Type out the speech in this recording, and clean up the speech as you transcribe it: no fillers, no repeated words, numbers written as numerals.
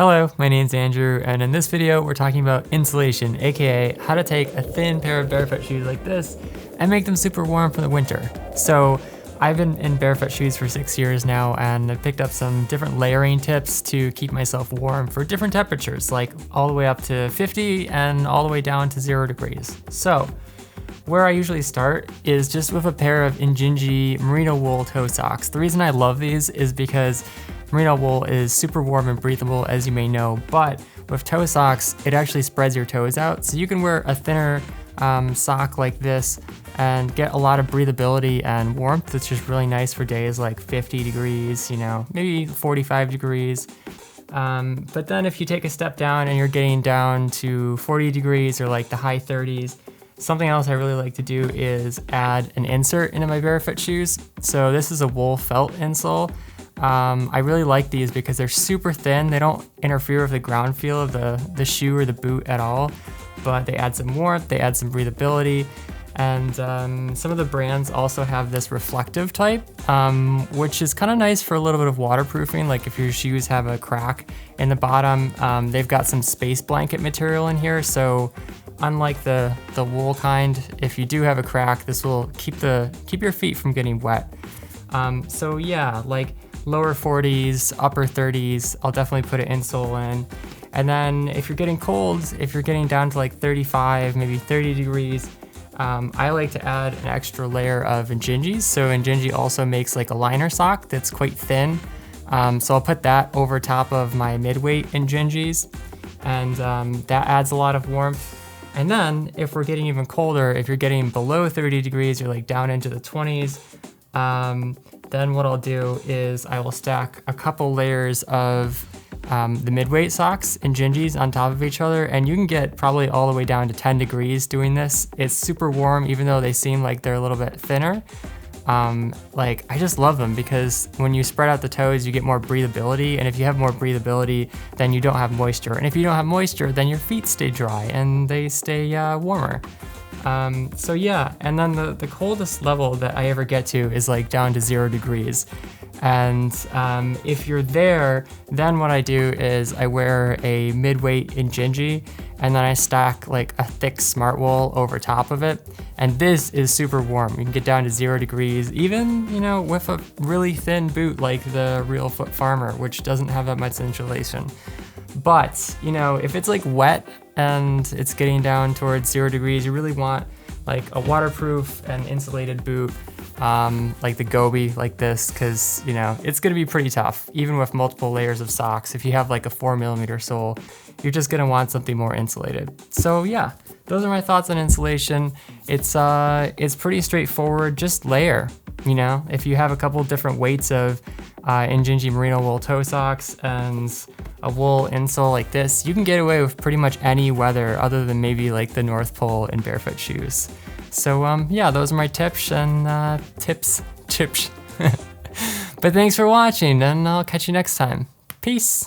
Hello, my name's Andrew, and in this video we're talking about insulation, aka how to take a thin pair of barefoot shoes like this and make them super warm for the winter. So I've been in barefoot shoes for 6 years now, and I've picked up some different layering tips to keep myself warm for different temperatures, like all the way up to 50 and all the way down to 0 degrees. So where I usually start is just with a pair of Injinji merino wool toe socks. The reason I love these is because merino wool is super warm and breathable, as you may know, but with toe socks, it actually spreads your toes out. So you can wear a thinner sock like this and get a lot of breathability and warmth, which is really nice for days like 50 degrees, maybe 45 degrees. But then if you take a step down and you're getting down to 40 degrees or like the high 30s, something else I really like to do is add an insert into my barefoot shoes. So this is a wool felt insole. I really like these because they're super thin. They don't interfere with the ground feel of the shoe or the boot at all, but they add some warmth, they add some breathability, and some of the brands also have this reflective type, which is kind of nice for a little bit of waterproofing. Like if your shoes have a crack in the bottom, they've got some space blanket material in here, so unlike the wool kind, if you do have a crack, this will keep your feet from getting wet. So yeah, like lower 40s, upper 30s, I'll definitely put an insole in. And then if you're getting cold, if you're getting down to like 35, maybe 30 degrees, I like to add an extra layer of Injinjis. So Injinji also makes like a liner sock that's quite thin. So I'll put that over top of my mid-weight Injinjis, and that adds a lot of warmth. And then if we're getting even colder, if you're getting below 30 degrees, you're like down into the 20s, then what I'll do is I will stack a couple layers of the mid-weight socks and Injinjis on top of each other, and you can get probably all the way down to 10 degrees doing this. It's super warm, even though they seem like they're a little bit thinner. I just love them because when you spread out the toes, you get more breathability, and if you have more breathability, then you don't have moisture. And if you don't have moisture, then your feet stay dry and they stay warmer. So yeah, and then the coldest level that I ever get to is like down to 0 degrees. And if you're there, then what I do is I wear a mid-weight Injinji, and then I stack like a thick smart wool over top of it. And this is super warm. You can get down to 0 degrees, even, with a really thin boot like the Real Foot Farmer, which doesn't have that much insulation. But, if it's like wet and it's getting down towards 0 degrees, you really want like a waterproof and insulated boot, like the Gobi, like this, because it's gonna be pretty tough, even with multiple layers of socks. If you have like a 4mm sole, you're just gonna want something more insulated. So yeah, those are my thoughts on insulation. It's pretty straightforward, just layer. If you have a couple different weights of Injinji merino wool toe socks and a wool insole like this, you can get away with pretty much any weather other than maybe like the North Pole in barefoot shoes. So yeah, those are my tips and tips. But thanks for watching, and I'll catch you next time. Peace.